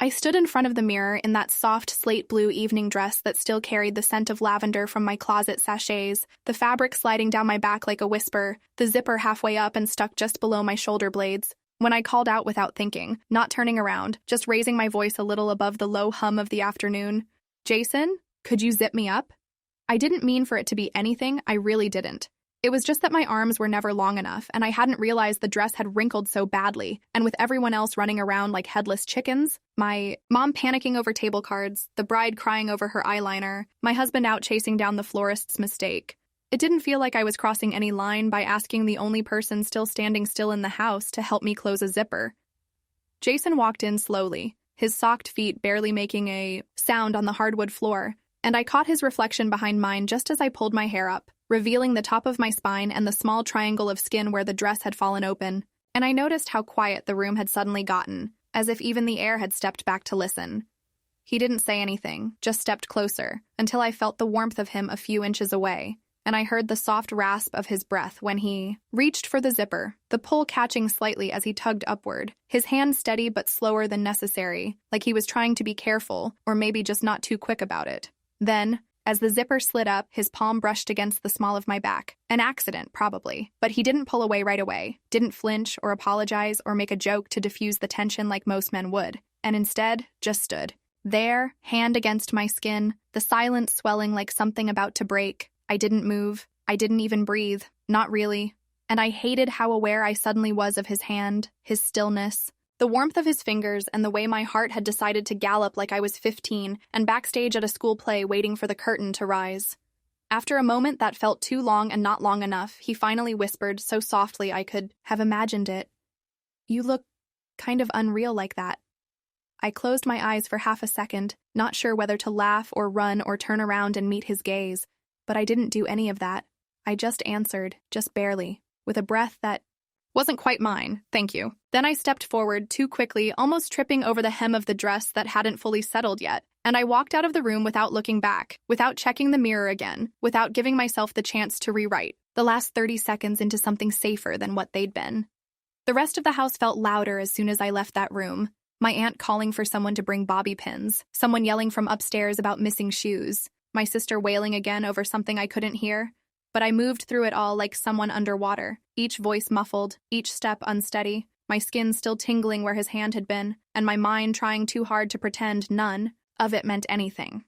I stood in front of the mirror in that soft slate blue evening dress that still carried the scent of lavender from my closet sachets, the fabric sliding down my back like a whisper, the zipper halfway up and stuck just below my shoulder blades. When I called out without thinking, not turning around, just raising my voice a little above the low hum of the afternoon, "Jason, could you zip me up?" I didn't mean for it to be anything, I really didn't. It was just that my arms were never long enough, and I hadn't realized the dress had wrinkled so badly, and with everyone else running around like headless chickens, my mom panicking over table cards, the bride crying over her eyeliner, my husband out chasing down the florist's mistake. It didn't feel like I was crossing any line by asking the only person still standing still in the house to help me close a zipper. Jason walked in slowly, his socked feet barely making a sound on the hardwood floor, and I caught his reflection behind mine just as I pulled my hair up, revealing the top of my spine and the small triangle of skin where the dress had fallen open, and I noticed how quiet the room had suddenly gotten, as if even the air had stepped back to listen. He didn't say anything, just stepped closer, until I felt the warmth of him a few inches away, and I heard the soft rasp of his breath when he reached for the zipper, the pull catching slightly as he tugged upward, his hand steady but slower than necessary, like he was trying to be careful, or maybe just not too quick about it. Then, as the zipper slid up, his palm brushed against the small of my back. An accident, probably. But he didn't pull away right away, didn't flinch or apologize or make a joke to diffuse the tension like most men would, and instead just stood. There, hand against my skin, the silence swelling like something about to break. I didn't move. I didn't even breathe. Not really. And I hated how aware I suddenly was of his hand, his stillness, the warmth of his fingers, and the way my heart had decided to gallop like I was 15 and backstage at a school play waiting for the curtain to rise. After a moment that felt too long and not long enough, he finally whispered so softly I could have imagined it. "You look kind of unreal like that." I closed my eyes for half a second, not sure whether to laugh or run or turn around and meet his gaze, but I didn't do any of that. I just answered, just barely, with a breath that wasn't quite mine, thank you. Then I stepped forward too quickly, almost tripping over the hem of the dress that hadn't fully settled yet, and I walked out of the room without looking back, without checking the mirror again, without giving myself the chance to rewrite the last 30 seconds into something safer than what they'd been. The rest of the house felt louder as soon as I left that room. My aunt calling for someone to bring bobby pins, someone yelling from upstairs about missing shoes, my sister wailing again over something I couldn't hear. But I moved through it all like someone underwater, each voice muffled, each step unsteady, my skin still tingling where his hand had been, and my mind trying too hard to pretend none of it meant anything.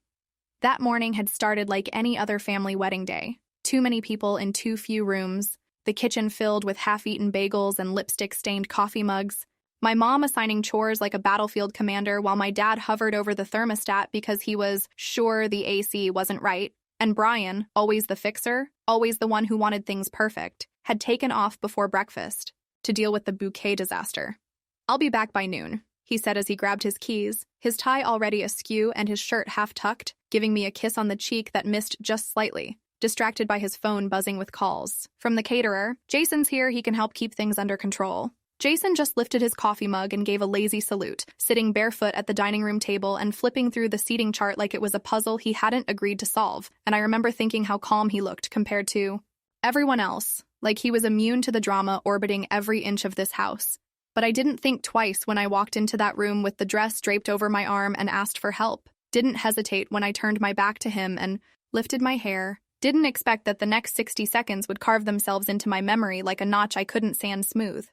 That morning had started like any other family wedding day. Too many people in too few rooms, the kitchen filled with half-eaten bagels and lipstick-stained coffee mugs, my mom assigning chores like a battlefield commander while my dad hovered over the thermostat because he was sure the AC wasn't right, and Brian, always the fixer, always the one who wanted things perfect, had taken off before breakfast to deal with the bouquet disaster. "I'll be back by noon," he said as he grabbed his keys, his tie already askew and his shirt half-tucked, giving me a kiss on the cheek that missed just slightly, distracted by his phone buzzing with calls. From the caterer, "Jason's here, he can help keep things under control." Jason just lifted his coffee mug and gave a lazy salute, sitting barefoot at the dining room table and flipping through the seating chart like it was a puzzle he hadn't agreed to solve, and I remember thinking how calm he looked compared to everyone else, like he was immune to the drama orbiting every inch of this house. But I didn't think twice when I walked into that room with the dress draped over my arm and asked for help, didn't hesitate when I turned my back to him and lifted my hair, didn't expect that the next 60 seconds would carve themselves into my memory like a notch I couldn't sand smooth.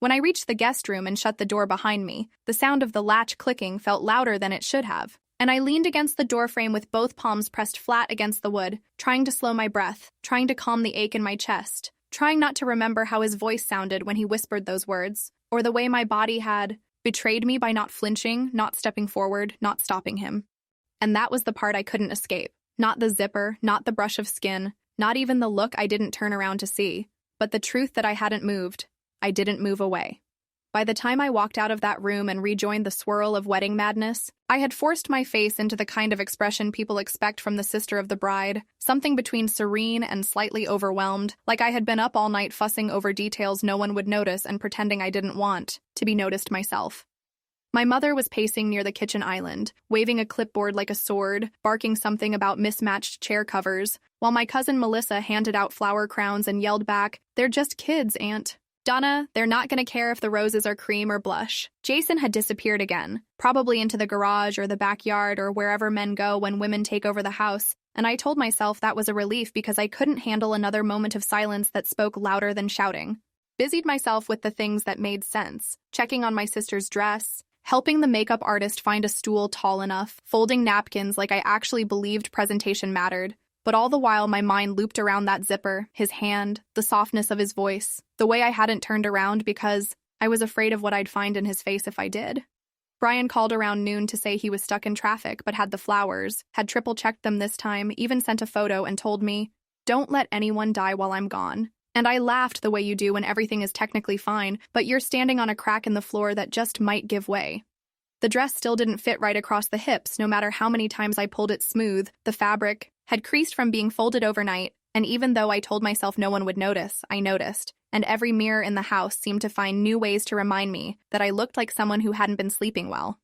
When I reached the guest room and shut the door behind me, the sound of the latch clicking felt louder than it should have, and I leaned against the doorframe with both palms pressed flat against the wood, trying to slow my breath, trying to calm the ache in my chest, trying not to remember how his voice sounded when he whispered those words, or the way my body had betrayed me by not flinching, not stepping forward, not stopping him. And that was the part I couldn't escape. Not the zipper, not the brush of skin, not even the look I didn't turn around to see, but the truth that I hadn't moved. I didn't move away. By the time I walked out of that room and rejoined the swirl of wedding madness, I had forced my face into the kind of expression people expect from the sister of the bride, something between serene and slightly overwhelmed, like I had been up all night fussing over details no one would notice and pretending I didn't want to be noticed myself. My mother was pacing near the kitchen island, waving a clipboard like a sword, barking something about mismatched chair covers, while my cousin Melissa handed out flower crowns and yelled back, "They're just kids, Aunt." Donna, they're not gonna care if the roses are cream or blush. Jason had disappeared again, probably into the garage or the backyard or wherever men go when women take over the house, and I told myself that was a relief because I couldn't handle another moment of silence that spoke louder than shouting. Busied myself with the things that made sense, checking on my sister's dress, helping the makeup artist find a stool tall enough, folding napkins like I actually believed presentation mattered. But all the while, my mind looped around that zipper, his hand, the softness of his voice, the way I hadn't turned around because I was afraid of what I'd find in his face if I did. Brian called around noon to say he was stuck in traffic but had the flowers, had triple-checked them this time, even sent a photo and told me, "Don't let anyone die while I'm gone." And I laughed the way you do when everything is technically fine, but you're standing on a crack in the floor that just might give way. The dress still didn't fit right across the hips, no matter how many times I pulled it smooth. The fabric had creased from being folded overnight, and even though I told myself no one would notice, I noticed, and every mirror in the house seemed to find new ways to remind me that I looked like someone who hadn't been sleeping well.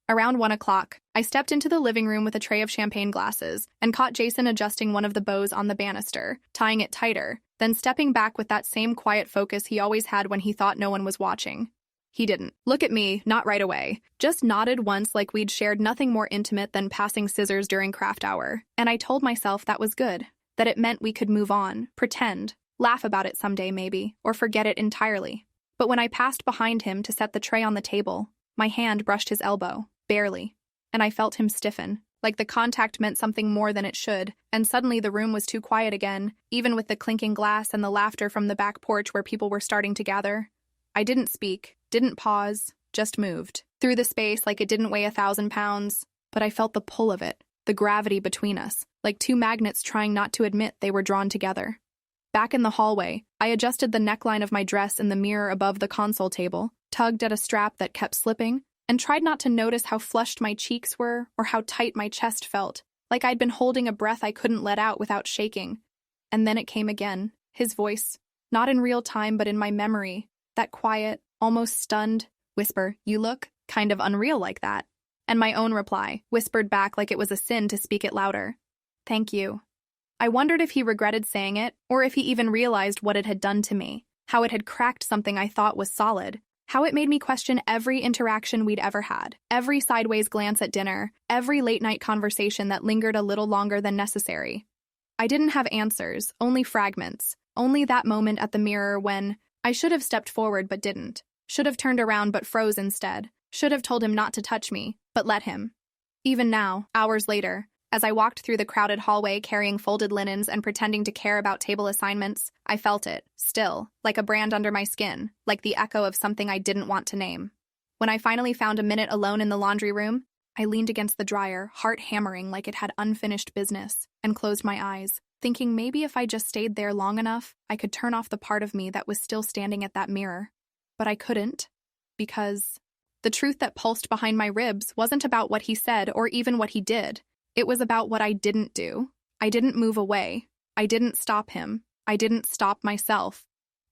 Around 1 o'clock, I stepped into the living room with a tray of champagne glasses and caught Jason adjusting one of the bows on the banister, tying it tighter, then stepping back with that same quiet focus he always had when he thought no one was watching. He didn't look at me, not right away, just nodded once like we'd shared nothing more intimate than passing scissors during craft hour, and I told myself that was good, that it meant we could move on, pretend, laugh about it someday maybe, or forget it entirely. But when I passed behind him to set the tray on the table, my hand brushed his elbow, barely, and I felt him stiffen, like the contact meant something more than it should, and suddenly the room was too quiet again, even with the clinking glass and the laughter from the back porch where people were starting to gather. I didn't speak, didn't pause, just moved through the space like it didn't weigh 1,000 pounds, but I felt the pull of it, the gravity between us, like two magnets trying not to admit they were drawn together. Back in the hallway, I adjusted the neckline of my dress in the mirror above the console table, tugged at a strap that kept slipping, and tried not to notice how flushed my cheeks were or how tight my chest felt, like I'd been holding a breath I couldn't let out without shaking. And then it came again, his voice, not in real time but in my memory, that quiet, almost stunned whisper, "You look kind of unreal like that." And my own reply, whispered back like it was a sin to speak it louder. "Thank you." I wondered if he regretted saying it, or if he even realized what it had done to me, how it had cracked something I thought was solid, how it made me question every interaction we'd ever had, every sideways glance at dinner, every late-night conversation that lingered a little longer than necessary. I didn't have answers, only fragments, only that moment at the mirror when I should have stepped forward but didn't, should have turned around but froze instead, should have told him not to touch me, but let him. Even now, hours later, as I walked through the crowded hallway carrying folded linens and pretending to care about table assignments, I felt it, still, like a brand under my skin, like the echo of something I didn't want to name. When I finally found a minute alone in the laundry room, I leaned against the dryer, heart hammering like it had unfinished business, and closed my eyes, thinking maybe if I just stayed there long enough, I could turn off the part of me that was still standing at that mirror. But I couldn't, because the truth that pulsed behind my ribs wasn't about what he said or even what he did. It was about what I didn't do. I didn't move away. I didn't stop him. I didn't stop myself.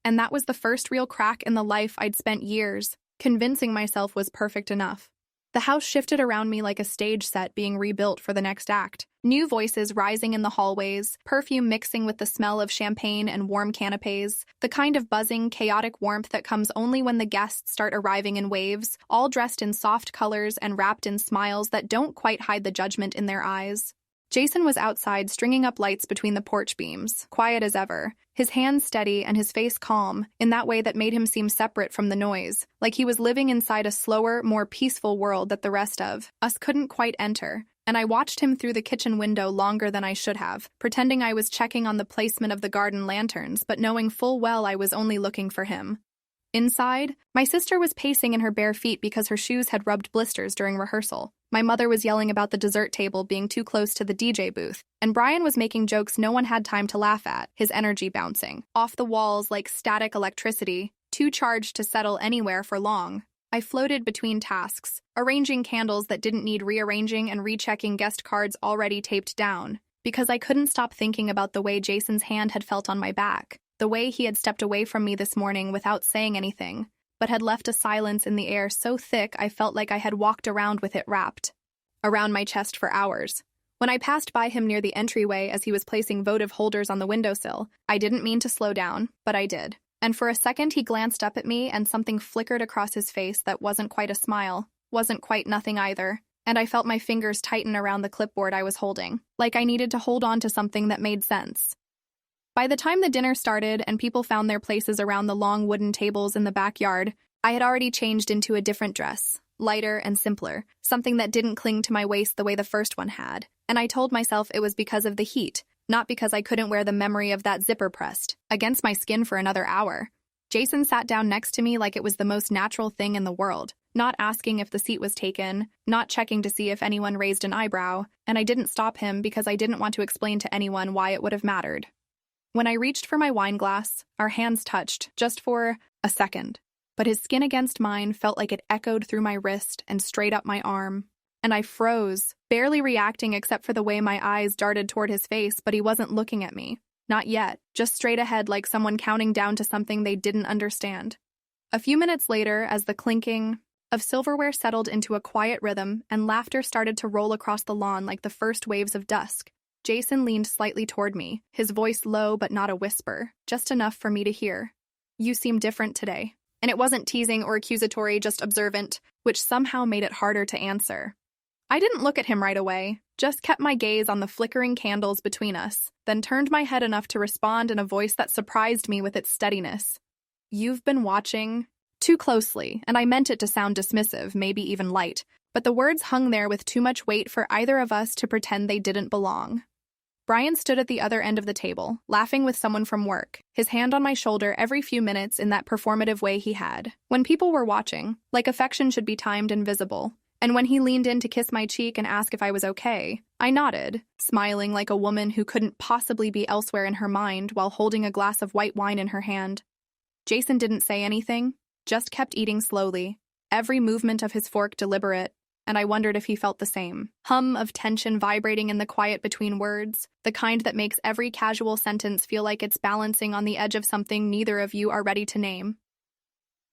And that was the first real crack in the life I'd spent years convincing myself was perfect enough. The house shifted around me like a stage set being rebuilt for the next act. New voices rising in the hallways, perfume mixing with the smell of champagne and warm canapes, the kind of buzzing, chaotic warmth that comes only when the guests start arriving in waves, all dressed in soft colors and wrapped in smiles that don't quite hide the judgment in their eyes. Jason was outside stringing up lights between the porch beams, quiet as ever, his hands steady and his face calm, in that way that made him seem separate from the noise, like he was living inside a slower, more peaceful world that the rest of us couldn't quite enter. And I watched him through the kitchen window longer than I should have, pretending I was checking on the placement of the garden lanterns, but knowing full well I was only looking for him. Inside, my sister was pacing in her bare feet because her shoes had rubbed blisters during rehearsal. My mother was yelling about the dessert table being too close to the DJ booth, and Brian was making jokes no one had time to laugh at, his energy bouncing off the walls like static electricity, too charged to settle anywhere for long. I floated between tasks, arranging candles that didn't need rearranging and rechecking guest cards already taped down, because I couldn't stop thinking about the way Jason's hand had felt on my back, the way he had stepped away from me this morning without saying anything, but had left a silence in the air so thick I felt like I had walked around with it wrapped around my chest for hours. When I passed by him near the entryway as he was placing votive holders on the windowsill, I didn't mean to slow down, but I did. And for a second, he glanced up at me and something flickered across his face that wasn't quite a smile, wasn't quite nothing either. And I felt my fingers tighten around the clipboard I was holding, like I needed to hold on to something that made sense. By the time the dinner started and people found their places around the long wooden tables in the backyard, I had already changed into a different dress, lighter and simpler, something that didn't cling to my waist the way the first one had. And I told myself it was because of the heat, not because I couldn't wear the memory of that zipper pressed against my skin for another hour. Jason sat down next to me like it was the most natural thing in the world, not asking if the seat was taken, not checking to see if anyone raised an eyebrow, and I didn't stop him because I didn't want to explain to anyone why it would have mattered. When I reached for my wine glass, our hands touched, just for a second. But his skin against mine felt like it echoed through my wrist and straight up my arm. And I froze, barely reacting except for the way my eyes darted toward his face, but he wasn't looking at me. Not yet, just straight ahead like someone counting down to something they didn't understand. A few minutes later, as the clinking of silverware settled into a quiet rhythm and laughter started to roll across the lawn like the first waves of dusk, Jason leaned slightly toward me, his voice low but not a whisper, just enough for me to hear. "You seem different today." And it wasn't teasing or accusatory, just observant, which somehow made it harder to answer. I didn't look at him right away, just kept my gaze on the flickering candles between us, then turned my head enough to respond in a voice that surprised me with its steadiness. "You've been watching too closely," and I meant it to sound dismissive, maybe even light, but the words hung there with too much weight for either of us to pretend they didn't belong. Brian stood at the other end of the table, laughing with someone from work, his hand on my shoulder every few minutes in that performative way he had. When people were watching, like affection should be timed and visible. And when he leaned in to kiss my cheek and ask if I was okay, I nodded, smiling like a woman who couldn't possibly be elsewhere in her mind while holding a glass of white wine in her hand. Jason didn't say anything, just kept eating slowly, every movement of his fork deliberate, and I wondered if he felt the same. Hum of tension vibrating in the quiet between words, the kind that makes every casual sentence feel like it's balancing on the edge of something neither of you are ready to name.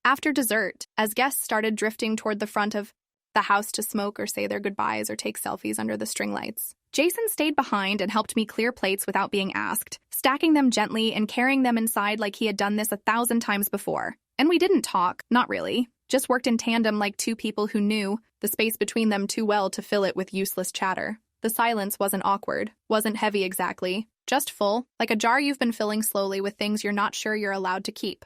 After dessert, as guests started drifting toward the front of the house to smoke or say their goodbyes or take selfies under the string lights, Jason stayed behind and helped me clear plates without being asked, stacking them gently and carrying them inside like he had done this 1,000 times before. And we didn't talk, not really. Just worked in tandem like two people who knew the space between them too well to fill it with useless chatter. The silence wasn't awkward, wasn't heavy exactly, just full, like a jar you've been filling slowly with things you're not sure you're allowed to keep.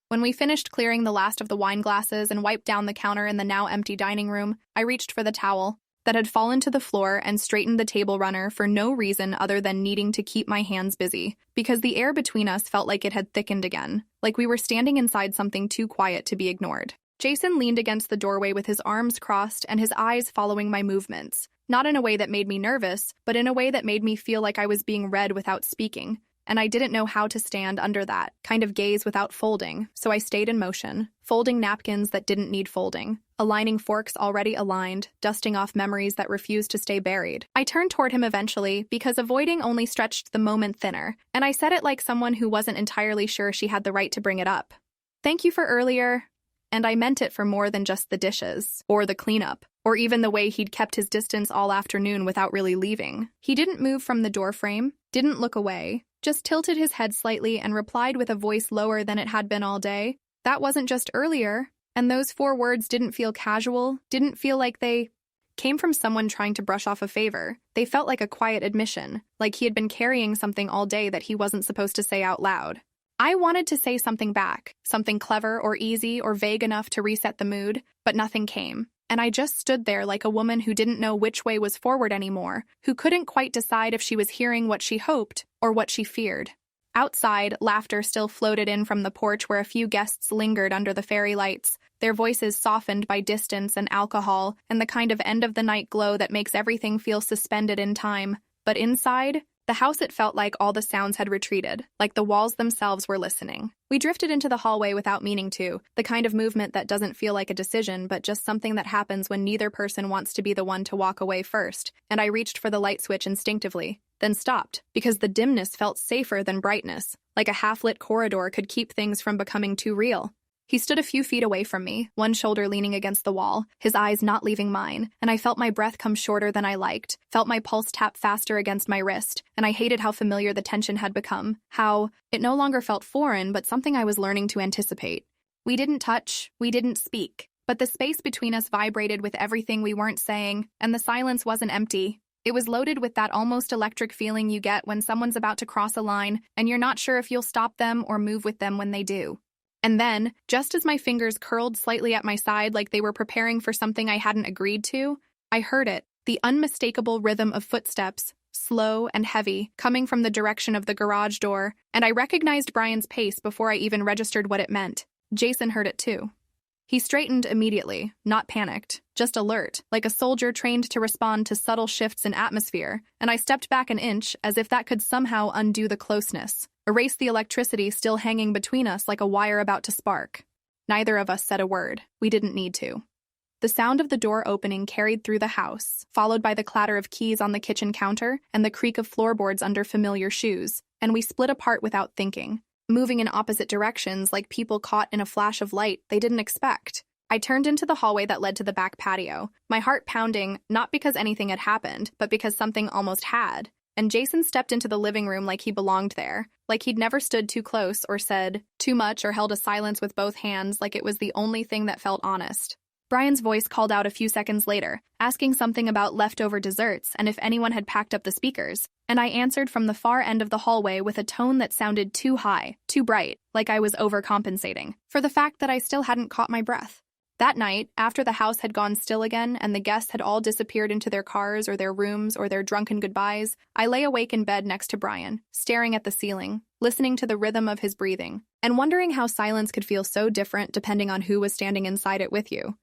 When we finished clearing the last of the wine glasses and wiped down the counter in the now empty dining room, I reached for the towel that had fallen to the floor and straightened the table runner for no reason other than needing to keep my hands busy, because the air between us felt like it had thickened again, like we were standing inside something too quiet to be ignored. Jason leaned against the doorway with his arms crossed and his eyes following my movements, not in a way that made me nervous, but in a way that made me feel like I was being read without speaking, and I didn't know how to stand under that kind of gaze without folding, so I stayed in motion, folding napkins that didn't need folding, aligning forks already aligned, dusting off memories that refused to stay buried. I turned toward him eventually, because avoiding only stretched the moment thinner, and I said it like someone who wasn't entirely sure she had the right to bring it up. "Thank you for earlier." And I meant it for more than just the dishes, or the cleanup, or even the way he'd kept his distance all afternoon without really leaving. He didn't move from the doorframe, didn't look away, just tilted his head slightly and replied with a voice lower than it had been all day. "That wasn't just earlier." And those 4 words didn't feel casual, didn't feel like they came from someone trying to brush off a favor. They felt like a quiet admission, like he had been carrying something all day that he wasn't supposed to say out loud. I wanted to say something back, something clever or easy or vague enough to reset the mood, but nothing came. And I just stood there like a woman who didn't know which way was forward anymore, who couldn't quite decide if she was hearing what she hoped or what she feared. Outside, laughter still floated in from the porch where a few guests lingered under the fairy lights, their voices softened by distance and alcohol and the kind of end-of-the-night glow that makes everything feel suspended in time. But inside the house, it felt like all the sounds had retreated, like the walls themselves were listening. We drifted into the hallway without meaning to, the kind of movement that doesn't feel like a decision, but just something that happens when neither person wants to be the one to walk away first, and I reached for the light switch instinctively, then stopped, because the dimness felt safer than brightness, like a half-lit corridor could keep things from becoming too real. He stood a few feet away from me, one shoulder leaning against the wall, his eyes not leaving mine, and I felt my breath come shorter than I liked, felt my pulse tap faster against my wrist, and I hated how familiar the tension had become, how it no longer felt foreign but something I was learning to anticipate. We didn't touch, we didn't speak, but the space between us vibrated with everything we weren't saying, and the silence wasn't empty. It was loaded with that almost electric feeling you get when someone's about to cross a line, and you're not sure if you'll stop them or move with them when they do. And then, just as my fingers curled slightly at my side like they were preparing for something I hadn't agreed to, I heard it, the unmistakable rhythm of footsteps, slow and heavy, coming from the direction of the garage door, and I recognized Brian's pace before I even registered what it meant. Jason heard it too. He straightened immediately, not panicked, just alert, like a soldier trained to respond to subtle shifts in atmosphere, and I stepped back an inch as if that could somehow undo the closeness, erase the electricity still hanging between us like a wire about to spark. Neither of us said a word. We didn't need to. The sound of the door opening carried through the house, followed by the clatter of keys on the kitchen counter and the creak of floorboards under familiar shoes, and we split apart without thinking, moving in opposite directions like people caught in a flash of light they didn't expect. I turned into the hallway that led to the back patio, my heart pounding not because anything had happened, but because something almost had. And Jason stepped into the living room like he belonged there, like he'd never stood too close or said too much or held a silence with both hands like it was the only thing that felt honest. Brian's voice called out a few seconds later, asking something about leftover desserts and if anyone had packed up the speakers, and I answered from the far end of the hallway with a tone that sounded too high, too bright, like I was overcompensating, for the fact that I still hadn't caught my breath. That night, after the house had gone still again and the guests had all disappeared into their cars or their rooms or their drunken goodbyes, I lay awake in bed next to Brian, staring at the ceiling, listening to the rhythm of his breathing, and wondering how silence could feel so different depending on who was standing inside it with you.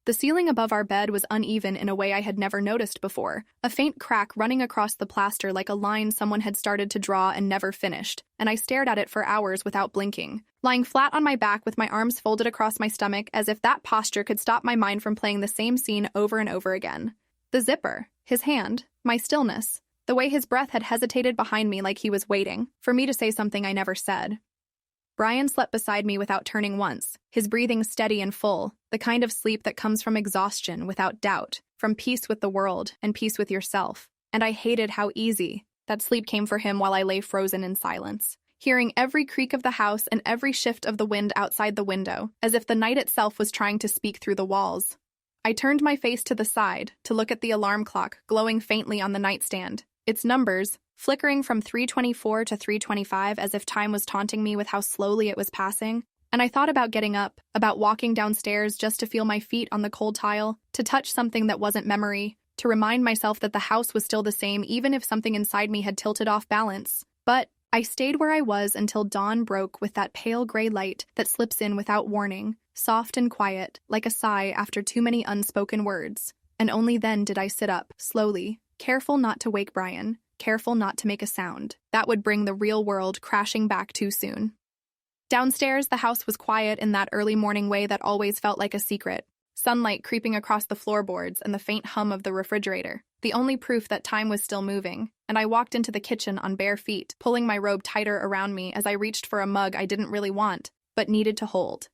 The ceiling above our bed was uneven in a way I had never noticed before, a faint crack running across the plaster like a line someone had started to draw and never finished, and I stared at it for hours without blinking, lying flat on my back with my arms folded across my stomach as if that posture could stop my mind from playing the same scene over and over again. The zipper, his hand, my stillness, the way his breath had hesitated behind me like he was waiting for me to say something I never said. Brian slept beside me without turning once, his breathing steady and full, the kind of sleep that comes from exhaustion without doubt, from peace with the world and peace with yourself. And I hated how easy that sleep came for him while I lay frozen in silence, hearing every creak of the house and every shift of the wind outside the window, as if the night itself was trying to speak through the walls. I turned my face to the side to look at the alarm clock glowing faintly on the nightstand, its numbers flickering from 3:24 to 3:25 as if time was taunting me with how slowly it was passing, and I thought about getting up, about walking downstairs just to feel my feet on the cold tile, to touch something that wasn't memory, to remind myself that the house was still the same even if something inside me had tilted off balance. But I stayed where I was until dawn broke with that pale gray light that slips in without warning, soft and quiet, like a sigh after too many unspoken words. And only then did I sit up, slowly, careful not to wake Brian, careful not to make a sound. That would bring the real world crashing back too soon. Downstairs, the house was quiet in that early morning way that always felt like a secret. Sunlight creeping across the floorboards and the faint hum of the refrigerator, the only proof that time was still moving, and I walked into the kitchen on bare feet, pulling my robe tighter around me as I reached for a mug I didn't really want, but needed to hold.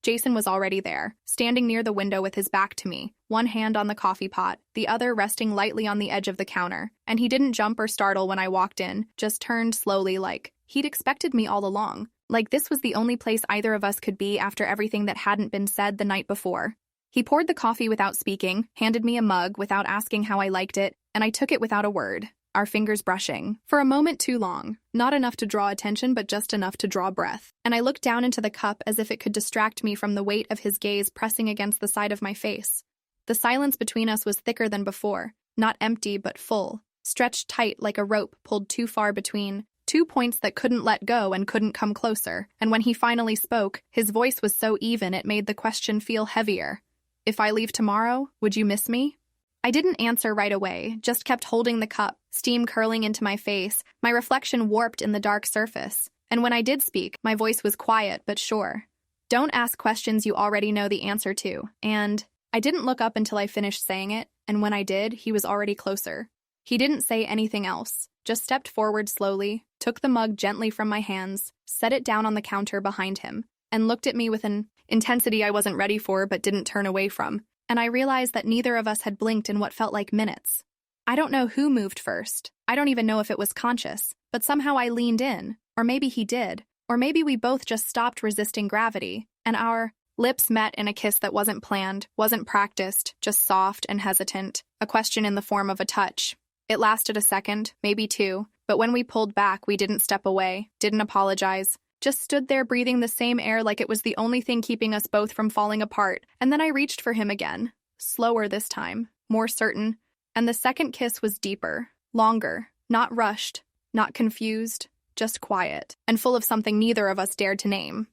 Jason was already there, standing near the window with his back to me, one hand on the coffee pot, the other resting lightly on the edge of the counter, and he didn't jump or startle when I walked in, just turned slowly like he'd expected me all along, like this was the only place either of us could be after everything that hadn't been said the night before. He poured the coffee without speaking, handed me a mug without asking how I liked it, and I took it without a word, our fingers brushing, for a moment too long, not enough to draw attention but just enough to draw breath, and I looked down into the cup as if it could distract me from the weight of his gaze pressing against the side of my face. The silence between us was thicker than before, not empty but full, stretched tight like a rope pulled too far between 2 points that couldn't let go and couldn't come closer, and when he finally spoke, his voice was so even it made the question feel heavier. If I leave tomorrow, would you miss me? I didn't answer right away, just kept holding the cup, steam curling into my face, my reflection warped in the dark surface. And when I did speak, my voice was quiet but sure. Don't ask questions you already know the answer to, and I didn't look up until I finished saying it, and when I did, he was already closer. He didn't say anything else, just stepped forward slowly, took the mug gently from my hands, set it down on the counter behind him, and looked at me with an intensity I wasn't ready for but didn't turn away from, and I realized that neither of us had blinked in what felt like minutes. I don't know who moved first. I don't even know if it was conscious, but somehow I leaned in, or maybe he did, or maybe we both just stopped resisting gravity, and our lips met in a kiss that wasn't planned, wasn't practiced, just soft and hesitant, a question in the form of a touch. It lasted a second, maybe two, but when we pulled back, we didn't step away, didn't apologize, just stood there breathing the same air like it was the only thing keeping us both from falling apart, and then I reached for him again, slower this time, more certain, and the second kiss was deeper, longer, not rushed, not confused, just quiet, and full of something neither of us dared to name.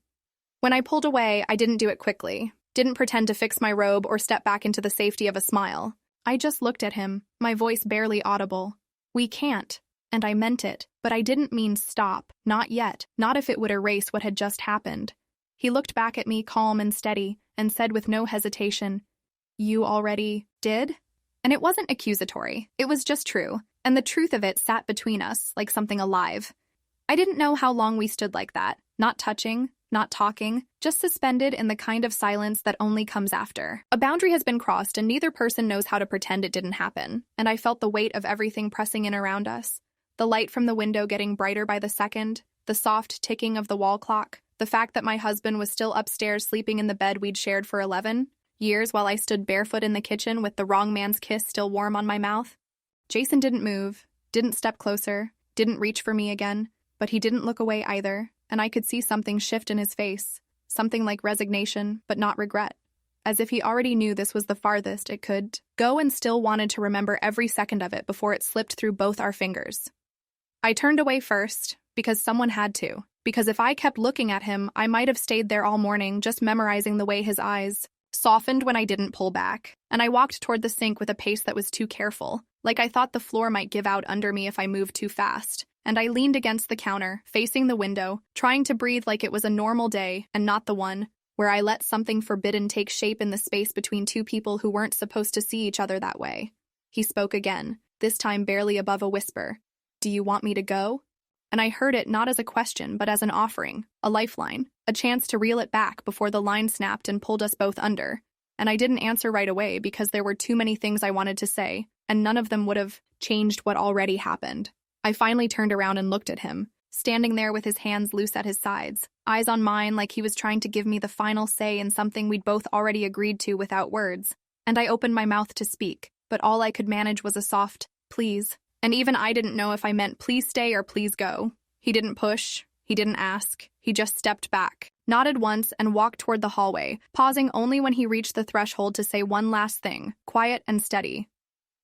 When I pulled away, I didn't do it quickly, didn't pretend to fix my robe or step back into the safety of a smile. I just looked at him, my voice barely audible. We can't. And I meant it, but I didn't mean stop, not yet, not if it would erase what had just happened. He looked back at me calm and steady, and said with no hesitation, "You already did?" And it wasn't accusatory, it was just true, and the truth of it sat between us like something alive. I didn't know how long we stood like that, not touching, not talking, just suspended in the kind of silence that only comes after. A boundary has been crossed and neither person knows how to pretend it didn't happen, and I felt the weight of everything pressing in around us. The light from the window getting brighter by the second, the soft ticking of the wall clock, the fact that my husband was still upstairs sleeping in the bed we'd shared for 11 years while I stood barefoot in the kitchen with the wrong man's kiss still warm on my mouth. Jason didn't move, didn't step closer, didn't reach for me again, but he didn't look away either, and I could see something shift in his face, something like resignation, but not regret, as if he already knew this was the farthest it could go and still wanted to remember every second of it before it slipped through both our fingers. I turned away first, because someone had to, because if I kept looking at him, I might have stayed there all morning just memorizing the way his eyes softened when I didn't pull back, and I walked toward the sink with a pace that was too careful, like I thought the floor might give out under me if I moved too fast. And I leaned against the counter, facing the window, trying to breathe like it was a normal day and not the one where I let something forbidden take shape in the space between two people who weren't supposed to see each other that way. He spoke again, this time barely above a whisper. "Do you want me to go?" And I heard it not as a question, but as an offering, a lifeline, a chance to reel it back before the line snapped and pulled us both under. And I didn't answer right away because there were too many things I wanted to say, and none of them would have changed what already happened. I finally turned around and looked at him, standing there with his hands loose at his sides, eyes on mine like he was trying to give me the final say in something we'd both already agreed to without words. And I opened my mouth to speak, but all I could manage was a soft, "Please." And even I didn't know if I meant please stay or please go. He didn't push, he didn't ask, he just stepped back, nodded once, and walked toward the hallway, pausing only when he reached the threshold to say one last thing, quiet and steady.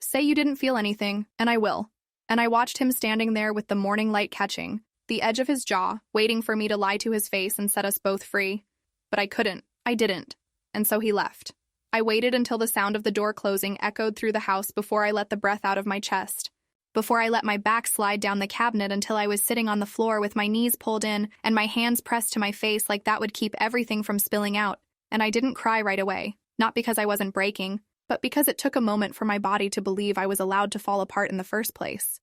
"Say you didn't feel anything, and I will." And I watched him standing there with the morning light catching, the edge of his jaw, waiting for me to lie to his face and set us both free. But I couldn't. I didn't. And so he left. I waited until the sound of the door closing echoed through the house before I let the breath out of my chest. Before I let my back slide down the cabinet until I was sitting on the floor with my knees pulled in and my hands pressed to my face like that would keep everything from spilling out. And I didn't cry right away, not because I wasn't breaking, but because it took a moment for my body to believe I was allowed to fall apart in the first place.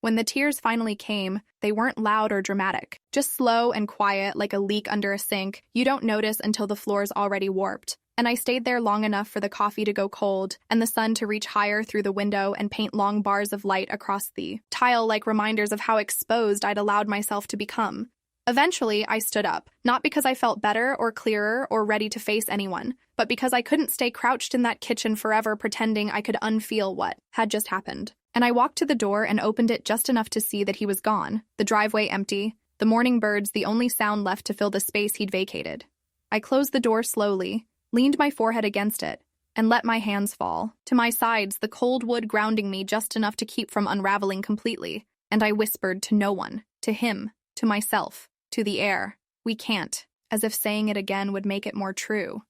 When the tears finally came, they weren't loud or dramatic, just slow and quiet like a leak under a sink you don't notice until the floor's already warped. And I stayed there long enough for the coffee to go cold and the sun to reach higher through the window and paint long bars of light across the tile like reminders of how exposed I'd allowed myself to become. Eventually, I stood up, not because I felt better or clearer or ready to face anyone, but because I couldn't stay crouched in that kitchen forever pretending I could unfeel what had just happened. And I walked to the door and opened it just enough to see that he was gone, the driveway empty, the morning birds the only sound left to fill the space he'd vacated. I closed the door slowly, leaned my forehead against it, and let my hands fall, to my sides, the cold wood grounding me just enough to keep from unraveling completely, and I whispered to no one, to him, to myself, to the air, "We can't," as if saying it again would make it more true.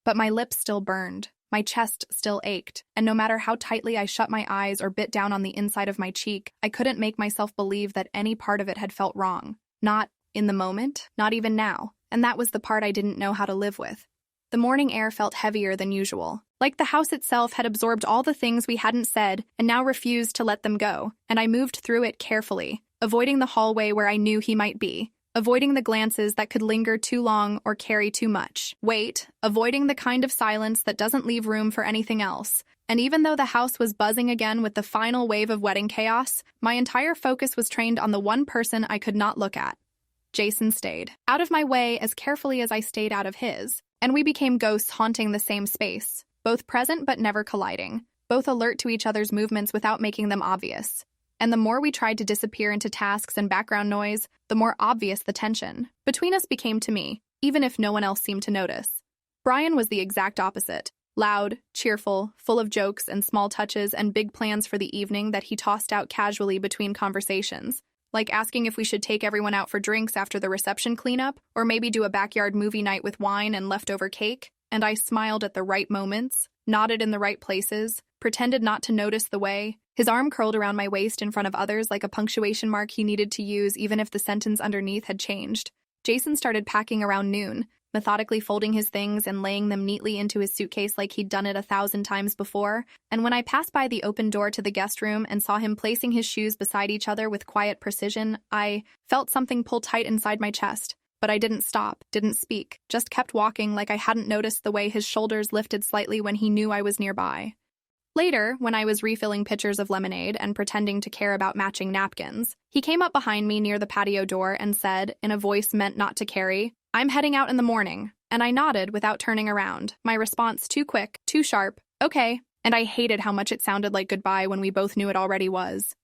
But my lips still burned, my chest still ached, and no matter how tightly I shut my eyes or bit down on the inside of my cheek, I couldn't make myself believe that any part of it had felt wrong. Not in the moment, not even now, and that was the part I didn't know how to live with. The morning air felt heavier than usual, like the house itself had absorbed all the things we hadn't said and now refused to let them go, and I moved through it carefully, avoiding the hallway where I knew he might be, avoiding the glances that could linger too long or carry too much. Wait, avoiding the kind of silence that doesn't leave room for anything else. And even though the house was buzzing again with the final wave of wedding chaos, my entire focus was trained on the one person I could not look at. Jason stayed out of my way as carefully as I stayed out of his, and we became ghosts haunting the same space, both present but never colliding, both alert to each other's movements without making them obvious. And the more we tried to disappear into tasks and background noise, the more obvious the tension between us became to me, even if no one else seemed to notice. Brian was the exact opposite. Loud, cheerful, full of jokes and small touches and big plans for the evening that he tossed out casually between conversations, like asking if we should take everyone out for drinks after the reception cleanup, or maybe do a backyard movie night with wine and leftover cake. And I smiled at the right moments, nodded in the right places, pretended not to notice the way. His arm curled around my waist in front of others like a punctuation mark he needed to use even if the sentence underneath had changed. Jason started packing around noon, methodically folding his things and laying them neatly into his suitcase like he'd done it 1,000 times before, and when I passed by the open door to the guest room and saw him placing his shoes beside each other with quiet precision, I felt something pull tight inside my chest. But I didn't stop, didn't speak, just kept walking like I hadn't noticed the way his shoulders lifted slightly when he knew I was nearby. Later, when I was refilling pitchers of lemonade and pretending to care about matching napkins, he came up behind me near the patio door and said, in a voice meant not to carry, "I'm heading out in the morning," and I nodded without turning around, my response too quick, too sharp, "Okay," and I hated how much it sounded like goodbye when we both knew it already was.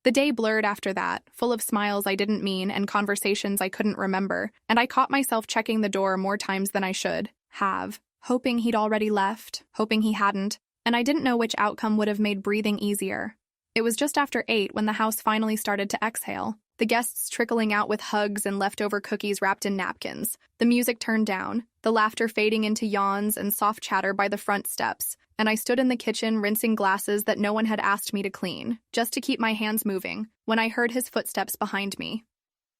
The day blurred after that, full of smiles I didn't mean and conversations I couldn't remember, and I caught myself checking the door more times than I should have, hoping he'd already left, hoping he hadn't, and I didn't know which outcome would have made breathing easier. It was just after 8 when the house finally started to exhale, the guests trickling out with hugs and leftover cookies wrapped in napkins, the music turned down, the laughter fading into yawns and soft chatter by the front steps, and I stood in the kitchen rinsing glasses that no one had asked me to clean, just to keep my hands moving, when I heard his footsteps behind me.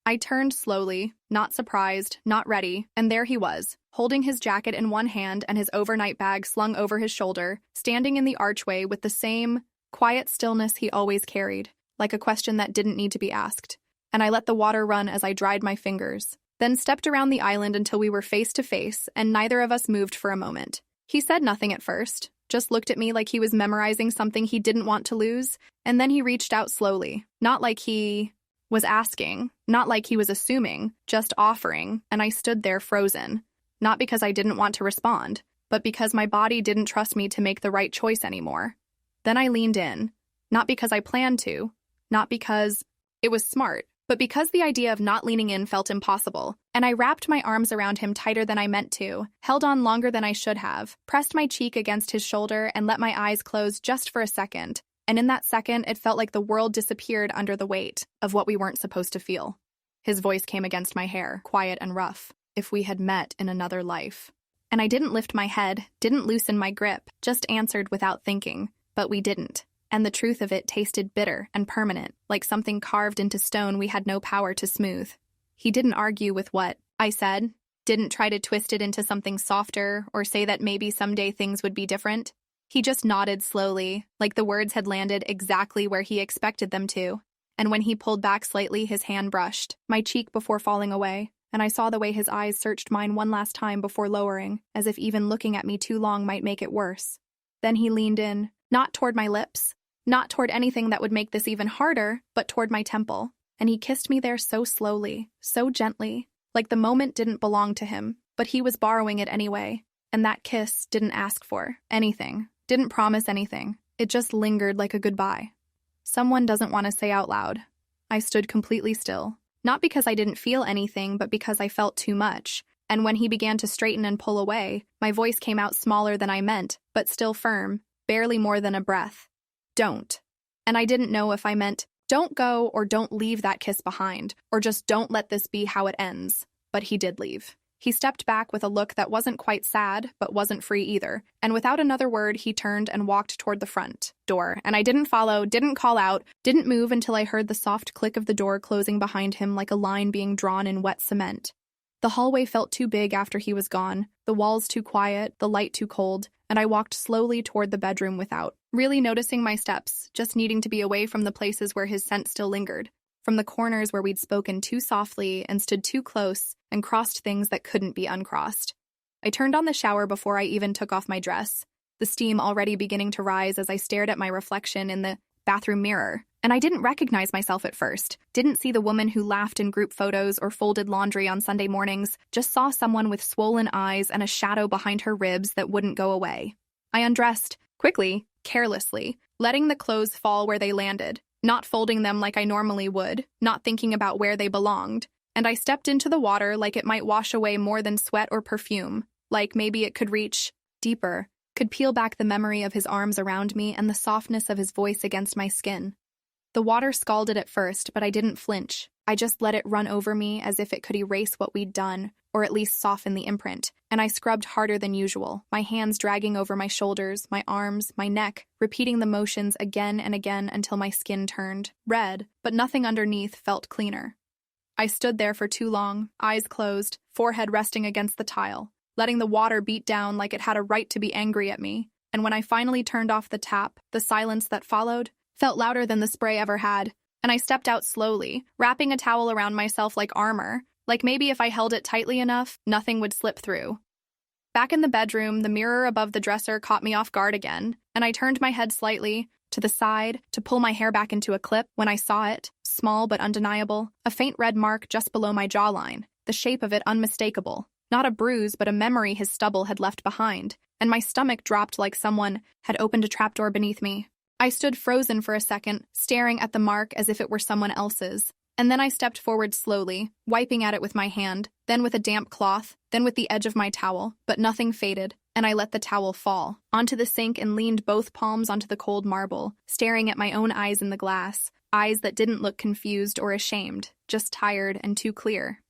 I turned slowly, not surprised, not ready, and there he was, holding his jacket in one hand and his overnight bag slung over his shoulder, standing in the archway with the same quiet stillness he always carried, like a question that didn't need to be asked. And I let the water run as I dried my fingers, then stepped around the island until we were face to face, and neither of us moved for a moment. He said nothing at first, just looked at me like he was memorizing something he didn't want to lose, and then he reached out slowly, not like he was asking, not like he was assuming, just offering, and I stood there frozen, not because I didn't want to respond, but because my body didn't trust me to make the right choice anymore. Then I leaned in, not because I planned to, not because it was smart, but because the idea of not leaning in felt impossible, and I wrapped my arms around him tighter than I meant to, held on longer than I should have, pressed my cheek against his shoulder and let my eyes close just for a second, and in that second it felt like the world disappeared under the weight of what we weren't supposed to feel. His voice came against my hair, quiet and rough, if we had met in another life. And I didn't lift my head, didn't loosen my grip, just answered without thinking, but we didn't. And the truth of it tasted bitter and permanent, like something carved into stone we had no power to smooth. He didn't argue with what I said, didn't try to twist it into something softer or say that maybe someday things would be different. He just nodded slowly, like the words had landed exactly where he expected them to. And when he pulled back slightly, his hand brushed my cheek before falling away, and I saw the way his eyes searched mine one last time before lowering, as if even looking at me too long might make it worse. Then he leaned in, not toward my lips, not toward anything that would make this even harder, but toward my temple, and he kissed me there so slowly, so gently, like the moment didn't belong to him, but he was borrowing it anyway, and that kiss didn't ask for anything, didn't promise anything, it just lingered like a goodbye. Someone doesn't want to say out loud. I stood completely still, not because I didn't feel anything, but because I felt too much, and when he began to straighten and pull away, my voice came out smaller than I meant, but still firm, barely more than a breath. Don't. And I didn't know if I meant, don't go or don't leave that kiss behind, or just don't let this be how it ends. But he did leave. He stepped back with a look that wasn't quite sad, but wasn't free either, and without another word he turned and walked toward the front door, and I didn't follow, didn't call out, didn't move until I heard the soft click of the door closing behind him like a line being drawn in wet cement. The hallway felt too big after he was gone, the walls too quiet, the light too cold, and I walked slowly toward the bedroom without really noticing my steps, just needing to be away from the places where his scent still lingered. from the corners where we'd spoken too softly and stood too close and crossed things that couldn't be uncrossed. I turned on the shower before I even took off my dress, the steam already beginning to rise as I stared at my reflection in the bathroom mirror. And I didn't recognize myself at first, didn't see the woman who laughed in group photos or folded laundry on Sunday mornings, just saw someone with swollen eyes and a shadow behind her ribs that wouldn't go away. I undressed, quickly, carelessly, letting the clothes fall where they landed, not folding them like I normally would, not thinking about where they belonged, and I stepped into the water like it might wash away more than sweat or perfume, like maybe it could reach deeper, could peel back the memory of his arms around me and the softness of his voice against my skin. The water scalded at first, but I didn't flinch. I just let it run over me as if it could erase what we'd done, or at least soften the imprint, and I scrubbed harder than usual, my hands dragging over my shoulders, my arms, my neck, repeating the motions again and again until my skin turned red, but nothing underneath felt cleaner. I stood there for too long, eyes closed, forehead resting against the tile, letting the water beat down like it had a right to be angry at me, and when I finally turned off the tap, the silence that followed felt louder than the spray ever had, and I stepped out slowly, wrapping a towel around myself like armor, like maybe if I held it tightly enough, nothing would slip through. Back in the bedroom, the mirror above the dresser caught me off guard again, and I turned my head slightly to the side to pull my hair back into a clip when I saw it, small but undeniable, a faint red mark just below my jawline, the shape of it unmistakable. Not a bruise, but a memory his stubble had left behind, and my stomach dropped like someone had opened a trapdoor beneath me. I stood frozen for a second, staring at the mark as if it were someone else's, and then I stepped forward slowly, wiping at it with my hand, then with a damp cloth, then with the edge of my towel, but nothing faded, and I let the towel fall onto the sink and leaned both palms onto the cold marble, staring at my own eyes in the glass, eyes that didn't look confused or ashamed, just tired and too clear.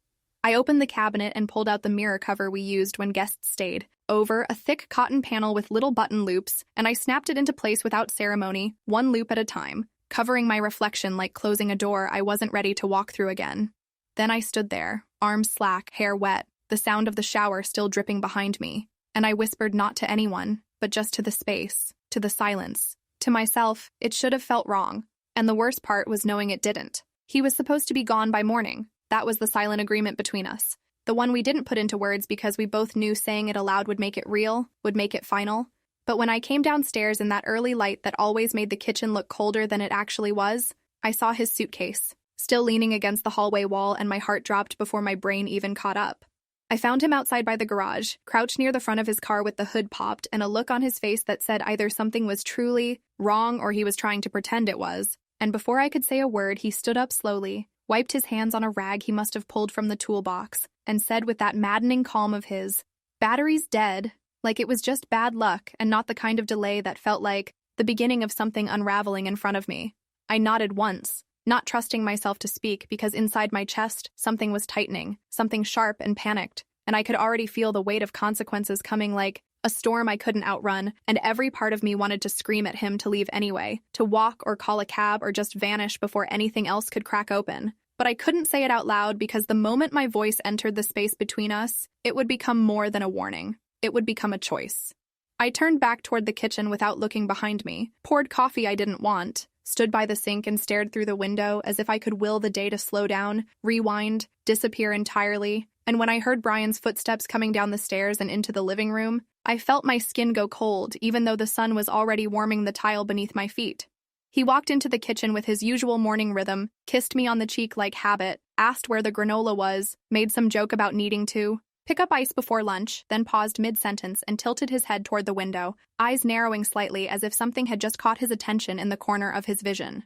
I opened the cabinet and pulled out the mirror cover we used when guests stayed, over a thick cotton panel with little button loops, and I snapped it into place without ceremony, one loop at a time, covering my reflection like closing a door I wasn't ready to walk through again. Then I stood there, arms slack, hair wet, the sound of the shower still dripping behind me, and I whispered not to anyone, but just to the space, to the silence. To myself, it should have felt wrong, and the worst part was knowing it didn't. He was supposed to be gone by morning. That was the silent agreement between us. The one we didn't put into words because we both knew saying it aloud would make it real, would make it final. But when I came downstairs in that early light that always made the kitchen look colder than it actually was, I saw his suitcase, still leaning against the hallway wall, and my heart dropped before my brain even caught up. I found him outside by the garage, crouched near the front of his car with the hood popped and a look on his face that said either something was truly wrong or he was trying to pretend it was. And before I could say a word, he stood up slowly, wiped his hands on a rag he must have pulled from the toolbox, and said with that maddening calm of his, "Battery's dead," like it was just bad luck and not the kind of delay that felt like the beginning of something unraveling in front of me. I nodded once, not trusting myself to speak because inside my chest something was tightening, something sharp and panicked, and I could already feel the weight of consequences coming like a storm I couldn't outrun, and every part of me wanted to scream at him to leave anyway, to walk or call a cab or just vanish before anything else could crack open. But I couldn't say it out loud because the moment my voice entered the space between us, it would become more than a warning. It would become a choice. I turned back toward the kitchen without looking behind me, poured coffee I didn't want, stood by the sink and stared through the window as if I could will the day to slow down, rewind, disappear entirely, and when I heard Brian's footsteps coming down the stairs and into the living room, I felt my skin go cold even though the sun was already warming the tile beneath my feet. He walked into the kitchen with his usual morning rhythm, kissed me on the cheek like habit, asked where the granola was, made some joke about needing to pick up ice before lunch, then paused mid-sentence and tilted his head toward the window, eyes narrowing slightly as if something had just caught his attention in the corner of his vision.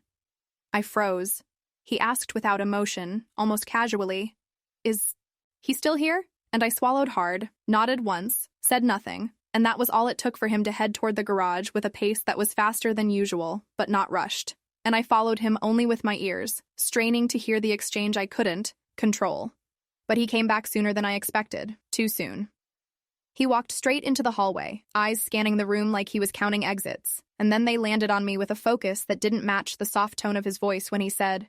I froze. He asked without emotion, almost casually, "Is he still here?" And I swallowed hard, nodded once, said nothing, and that was all it took for him to head toward the garage with a pace that was faster than usual, but not rushed. And I followed him only with my ears, straining to hear the exchange I couldn't control. But he came back sooner than I expected, too soon. He walked straight into the hallway, eyes scanning the room like he was counting exits, and then they landed on me with a focus that didn't match the soft tone of his voice when he said,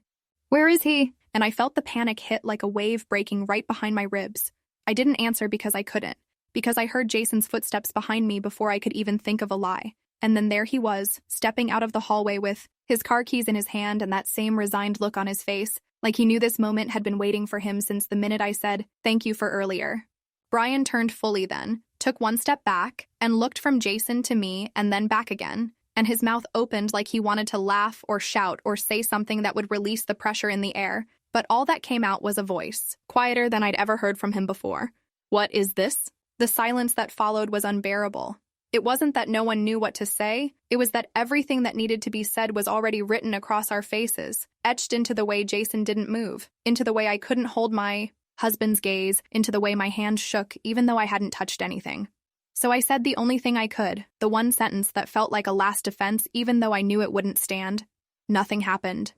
"Where is he?" And I felt the panic hit like a wave breaking right behind my ribs. I didn't answer because I couldn't, because I heard Jason's footsteps behind me before I could even think of a lie. And then there he was, stepping out of the hallway with his car keys in his hand and that same resigned look on his face, like he knew this moment had been waiting for him since the minute I said, "Thank you for earlier." Brian turned fully then, took one step back, and looked from Jason to me and then back again, and his mouth opened like he wanted to laugh or shout or say something that would release the pressure in the air, but all that came out was a voice, quieter than I'd ever heard from him before. "What is this?" The silence that followed was unbearable. It wasn't that no one knew what to say, it was that everything that needed to be said was already written across our faces, etched into the way Jason didn't move, into the way I couldn't hold my husband's gaze, into the way my hand shook even though I hadn't touched anything. So I said the only thing I could, the one sentence that felt like a last defense even though I knew it wouldn't stand. Nothing happened.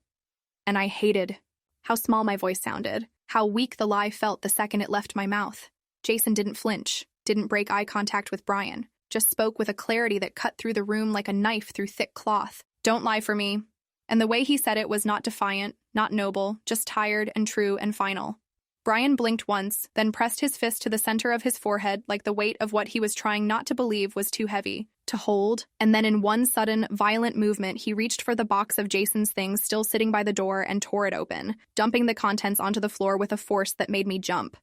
And I hated how small my voice sounded, how weak the lie felt the second it left my mouth. Jason didn't flinch, didn't break eye contact with Brian, just spoke with a clarity that cut through the room like a knife through thick cloth. "Don't lie for me." And the way he said it was not defiant, not noble, just tired and true and final. Brian blinked once, then pressed his fist to the center of his forehead like the weight of what he was trying not to believe was too heavy to hold, and then in one sudden, violent movement, he reached for the box of Jason's things still sitting by the door and tore it open, dumping the contents onto the floor with a force that made me jump.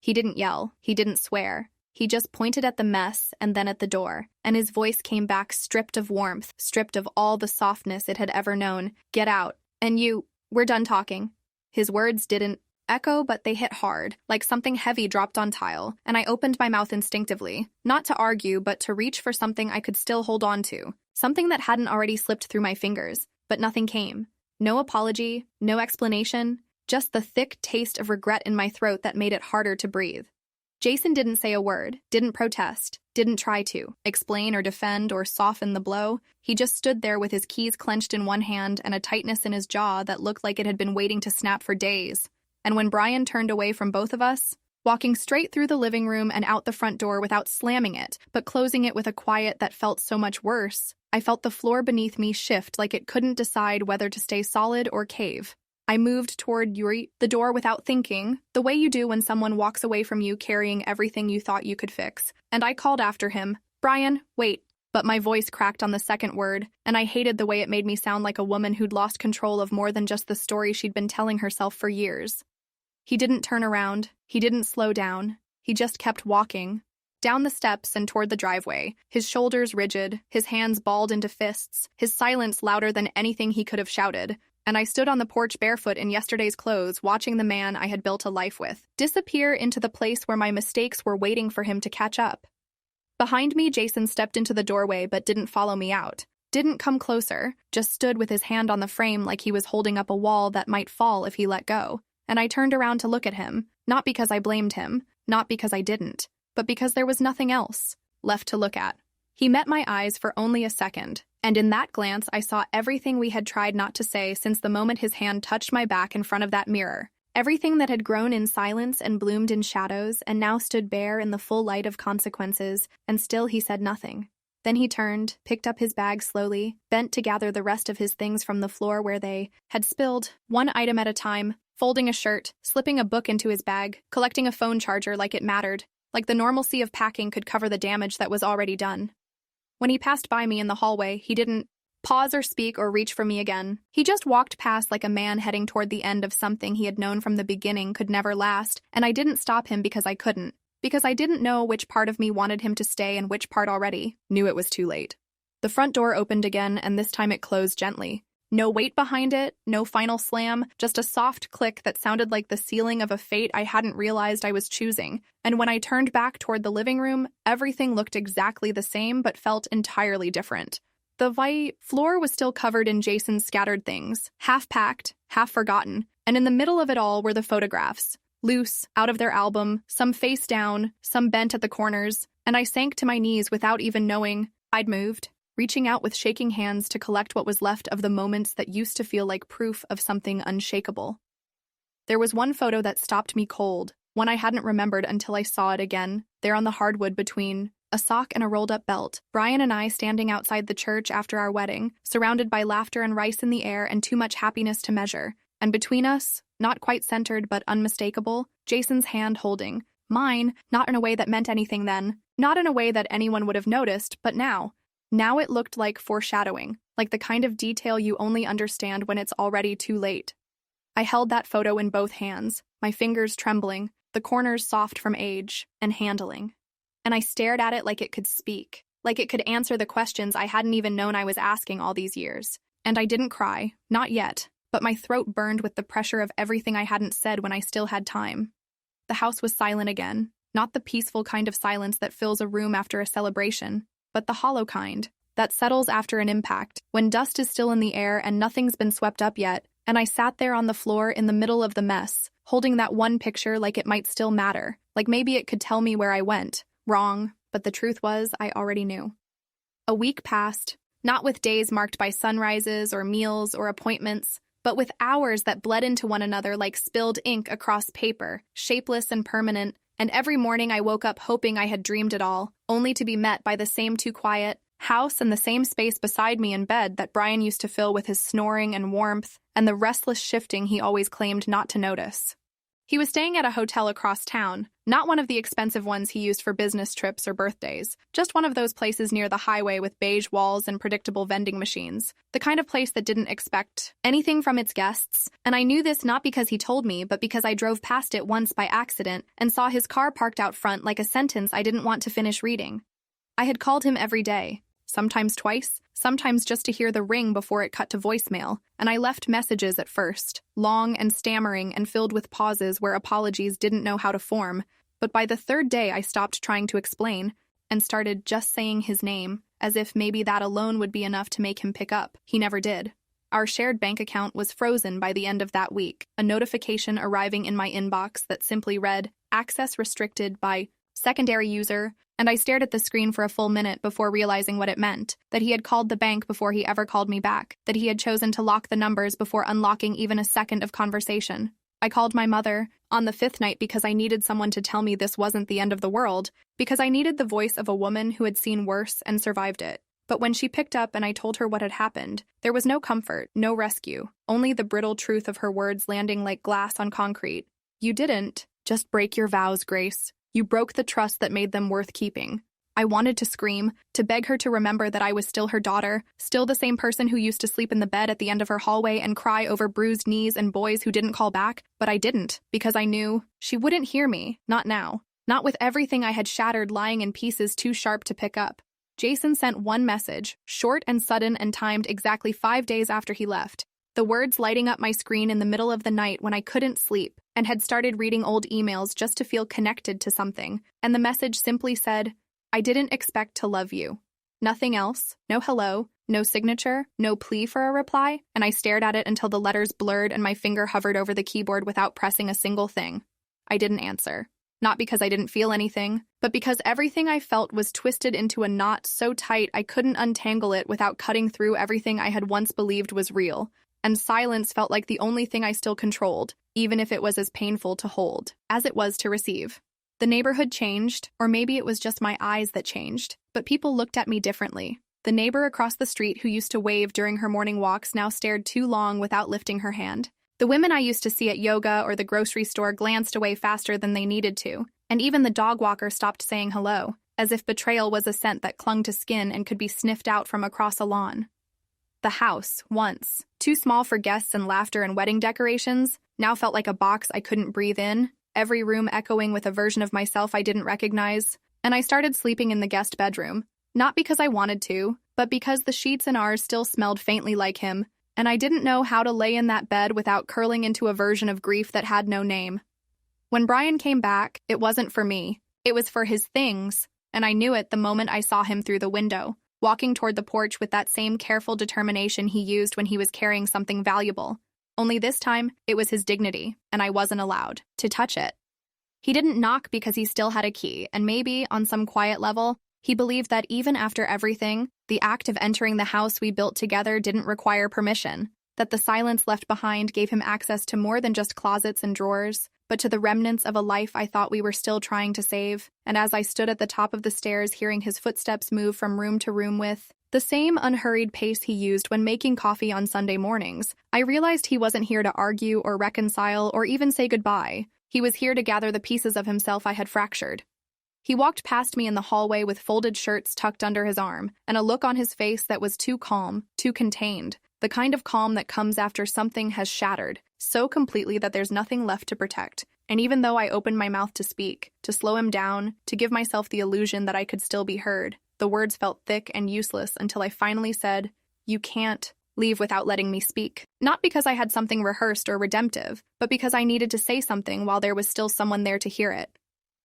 He didn't yell, he didn't swear. He just pointed at the mess and then at the door, and his voice came back stripped of warmth, stripped of all the softness it had ever known. "Get out. And we're done talking." His words didn't echo, but they hit hard, like something heavy dropped on tile, and I opened my mouth instinctively, not to argue, but to reach for something I could still hold on to, something that hadn't already slipped through my fingers, but nothing came. No apology, no explanation, just the thick taste of regret in my throat that made it harder to breathe. Jason didn't say a word, didn't protest, didn't try to explain or defend or soften the blow. He just stood there with his keys clenched in one hand and a tightness in his jaw that looked like it had been waiting to snap for days. And when Brian turned away from both of us, walking straight through the living room and out the front door without slamming it, but closing it with a quiet that felt so much worse, I felt the floor beneath me shift like it couldn't decide whether to stay solid or cave. I moved toward the door without thinking, the way you do when someone walks away from you carrying everything you thought you could fix, and I called after him, "Brian, wait." But my voice cracked on the second word, and I hated the way it made me sound like a woman who'd lost control of more than just the story she'd been telling herself for years. He didn't turn around, he didn't slow down, he just kept walking. Down the steps and toward the driveway, his shoulders rigid, his hands balled into fists, his silence louder than anything he could have shouted, and I stood on the porch barefoot in yesterday's clothes, watching the man I had built a life with disappear into the place where my mistakes were waiting for him to catch up. Behind me, Jason stepped into the doorway but didn't follow me out, didn't come closer, just stood with his hand on the frame like he was holding up a wall that might fall if he let go. And I turned around to look at him, not because I blamed him, not because I didn't, but because there was nothing else left to look at. He met my eyes for only a second, and in that glance I saw everything we had tried not to say since the moment his hand touched my back in front of that mirror. Everything that had grown in silence and bloomed in shadows and now stood bare in the full light of consequences, and still he said nothing. Then he turned, picked up his bag slowly, bent to gather the rest of his things from the floor where they had spilled, one item at a time, folding a shirt, slipping a book into his bag, collecting a phone charger like it mattered, like the normalcy of packing could cover the damage that was already done. When he passed by me in the hallway, he didn't pause or speak or reach for me again. He just walked past like a man heading toward the end of something he had known from the beginning could never last, and I didn't stop him because I couldn't. Because I didn't know which part of me wanted him to stay and which part already knew it was too late. The front door opened again, and this time it closed gently. No weight behind it, no final slam, just a soft click that sounded like the sealing of a fate I hadn't realized I was choosing. And when I turned back toward the living room, everything looked exactly the same but felt entirely different. The floor was still covered in Jason's scattered things, half packed, half forgotten, and in the middle of it all were the photographs. Loose, out of their album, some face down, some bent at the corners, and I sank to my knees without even knowing I'd moved, reaching out with shaking hands to collect what was left of the moments that used to feel like proof of something unshakable. There was one photo that stopped me cold, one I hadn't remembered until I saw it again, there on the hardwood between a sock and a rolled-up belt, Brian and I standing outside the church after our wedding, surrounded by laughter and rice in the air and too much happiness to measure. And between us, not quite centered but unmistakable, Jason's hand holding mine, not in a way that meant anything then, not in a way that anyone would have noticed, but now it looked like foreshadowing, like the kind of detail you only understand when it's already too late. I held that photo in both hands, my fingers trembling, the corners soft from age and handling. And I stared at it like it could speak, like it could answer the questions I hadn't even known I was asking all these years. And I didn't cry, not yet, but my throat burned with the pressure of everything I hadn't said when I still had time. The house was silent again, not the peaceful kind of silence that fills a room after a celebration, but the hollow kind that settles after an impact, when dust is still in the air and nothing's been swept up yet, and I sat there on the floor in the middle of the mess, holding that one picture like it might still matter, like maybe it could tell me where I went. Wrong, but the truth was I already knew. A week passed, not with days marked by sunrises or meals or appointments, but with hours that bled into one another like spilled ink across paper, shapeless and permanent, and every morning I woke up hoping I had dreamed it all, only to be met by the same too quiet house and the same space beside me in bed that Brian used to fill with his snoring and warmth and the restless shifting he always claimed not to notice. He was staying at a hotel across town, not one of the expensive ones he used for business trips or birthdays, just one of those places near the highway with beige walls and predictable vending machines, the kind of place that didn't expect anything from its guests, and I knew this not because he told me, but because I drove past it once by accident and saw his car parked out front like a sentence I didn't want to finish reading. I had called him every day, sometimes twice, sometimes just to hear the ring before it cut to voicemail, and I left messages at first, long and stammering and filled with pauses where apologies didn't know how to form, but by the third day I stopped trying to explain and started just saying his name, as if maybe that alone would be enough to make him pick up. He never did. Our shared bank account was frozen by the end of that week, a notification arriving in my inbox that simply read, "Access restricted by secondary user," and I stared at the screen for a full minute before realizing what it meant, that he had called the bank before he ever called me back, that he had chosen to lock the numbers before unlocking even a second of conversation. I called my mother on the fifth night because I needed someone to tell me this wasn't the end of the world, because I needed the voice of a woman who had seen worse and survived it. But when she picked up and I told her what had happened, there was no comfort, no rescue, only the brittle truth of her words landing like glass on concrete. "You didn't just break your vows, Grace. You broke the trust that made them worth keeping." I wanted to scream, to beg her to remember that I was still her daughter, still the same person who used to sleep in the bed at the end of her hallway and cry over bruised knees and boys who didn't call back, but I didn't, because I knew she wouldn't hear me, not now, not with everything I had shattered lying in pieces too sharp to pick up. Jason sent one message, short and sudden and timed exactly 5 days after he left. The words lighting up my screen in the middle of the night when I couldn't sleep and had started reading old emails just to feel connected to something, and the message simply said, "I didn't expect to love you." Nothing else, no hello, no signature, no plea for a reply, and I stared at it until the letters blurred and my finger hovered over the keyboard without pressing a single thing. I didn't answer. Not because I didn't feel anything, but because everything I felt was twisted into a knot so tight I couldn't untangle it without cutting through everything I had once believed was real. And silence felt like the only thing I still controlled, even if it was as painful to hold as it was to receive. The neighborhood changed, or maybe it was just my eyes that changed, but people looked at me differently. The neighbor across the street who used to wave during her morning walks now stared too long without lifting her hand. The women I used to see at yoga or the grocery store glanced away faster than they needed to, and even the dog walker stopped saying hello, as if betrayal was a scent that clung to skin and could be sniffed out from across a lawn. The house, once too small for guests and laughter and wedding decorations, now felt like a box I couldn't breathe in, every room echoing with a version of myself I didn't recognize, and I started sleeping in the guest bedroom, not because I wanted to, but because the sheets in ours still smelled faintly like him, and I didn't know how to lay in that bed without curling into a version of grief that had no name. When Brian came back, it wasn't for me. It was for his things, and I knew it the moment I saw him through the window, walking toward the porch with that same careful determination he used when he was carrying something valuable. Only this time, it was his dignity, and I wasn't allowed to touch it. He didn't knock because he still had a key, and maybe, on some quiet level, he believed that even after everything, the act of entering the house we built together didn't require permission, that the silence left behind gave him access to more than just closets and drawers, but to the remnants of a life I thought we were still trying to save. And as I stood at the top of the stairs hearing his footsteps move from room to room with the same unhurried pace he used when making coffee on Sunday mornings, I realized he wasn't here to argue or reconcile or even say goodbye. He was here to gather the pieces of himself I had fractured. He walked past me in the hallway with folded shirts tucked under his arm, and a look on his face that was too calm, too contained, the kind of calm that comes after something has shattered, so completely that there's nothing left to protect. And even though I opened my mouth to speak, to slow him down, to give myself the illusion that I could still be heard, the words felt thick and useless until I finally said, "You can't leave without letting me speak." Not because I had something rehearsed or redemptive, but because I needed to say something while there was still someone there to hear it.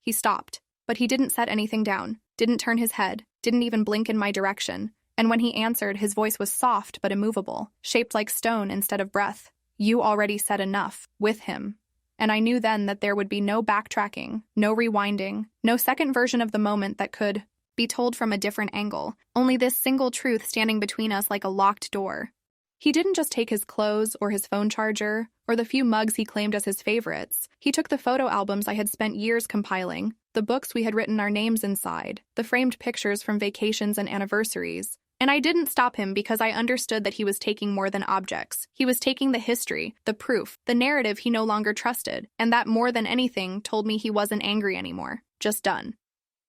He stopped, but he didn't set anything down, didn't turn his head, didn't even blink in my direction. And when he answered, his voice was soft but immovable, shaped like stone instead of breath. "You already said enough, with him." And I knew then that there would be no backtracking, no rewinding, no second version of the moment that could be told from a different angle, only this single truth standing between us like a locked door. He didn't just take his clothes or his phone charger or the few mugs he claimed as his favorites. He took the photo albums I had spent years compiling, the books we had written our names inside, the framed pictures from vacations and anniversaries. And I didn't stop him because I understood that he was taking more than objects. He was taking the history, the proof, the narrative he no longer trusted, and that more than anything told me he wasn't angry anymore, just done.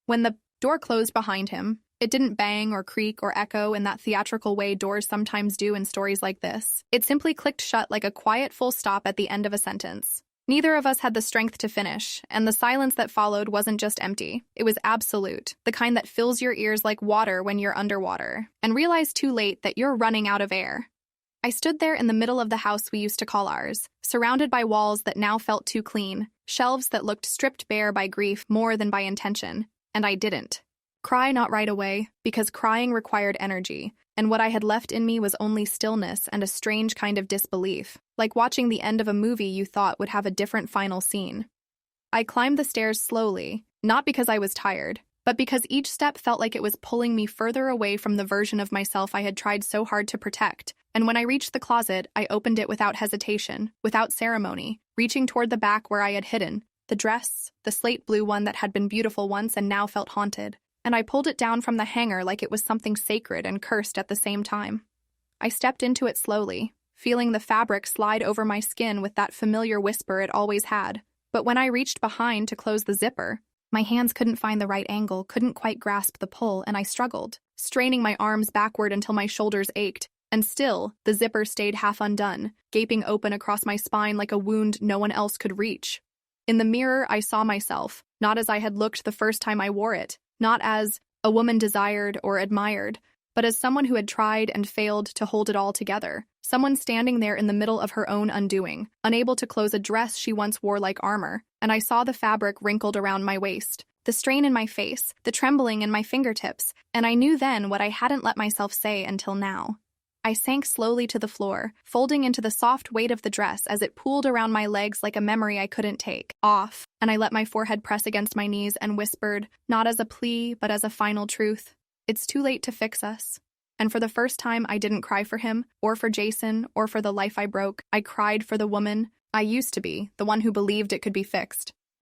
When the door closed behind him, it didn't bang or creak or echo in that theatrical way doors sometimes do in stories like this. It simply clicked shut like a quiet full stop at the end of a sentence. Neither of us had the strength to finish, and the silence that followed wasn't just empty. It was absolute, the kind that fills your ears like water when you're underwater, and realize too late that you're running out of air. I stood there in the middle of the house we used to call ours, surrounded by walls that now felt too clean, shelves that looked stripped bare by grief more than by intention, and I didn't. Cry not right away, because crying required energy, and what I had left in me was only stillness and a strange kind of disbelief, like watching the end of a movie you thought would have a different final scene. I climbed the stairs slowly, not because I was tired, but because each step felt like it was pulling me further away from the version of myself I had tried so hard to protect. And when I reached the closet, I opened it without hesitation, without ceremony, reaching toward the back where I had hidden the dress, the slate blue one that had been beautiful once and now felt haunted. And I pulled it down from the hanger like it was something sacred and cursed at the same time. I stepped into it slowly, feeling the fabric slide over my skin with that familiar whisper it always had. But when I reached behind to close the zipper, my hands couldn't find the right angle, couldn't quite grasp the pull, and I struggled, straining my arms backward until my shoulders ached. And still, the zipper stayed half undone, gaping open across my spine like a wound no one else could reach. In the mirror, I saw myself, not as I had looked the first time I wore it, not as a woman desired or admired, but as someone who had tried and failed to hold it all together, someone standing there in the middle of her own undoing, unable to close a dress she once wore like armor, and I saw the fabric wrinkled around my waist, the strain in my face, the trembling in my fingertips, and I knew then what I hadn't let myself say until now. I sank slowly to the floor, folding into the soft weight of the dress as it pooled around my legs like a memory I couldn't take off, and I let my forehead press against my knees and whispered, not as a plea, but as a final truth, "It's too late to fix us." And for the first time, I didn't cry for him, or for Jason, or for the life I broke. I cried for the woman I used to be, the one who believed it could be fixed.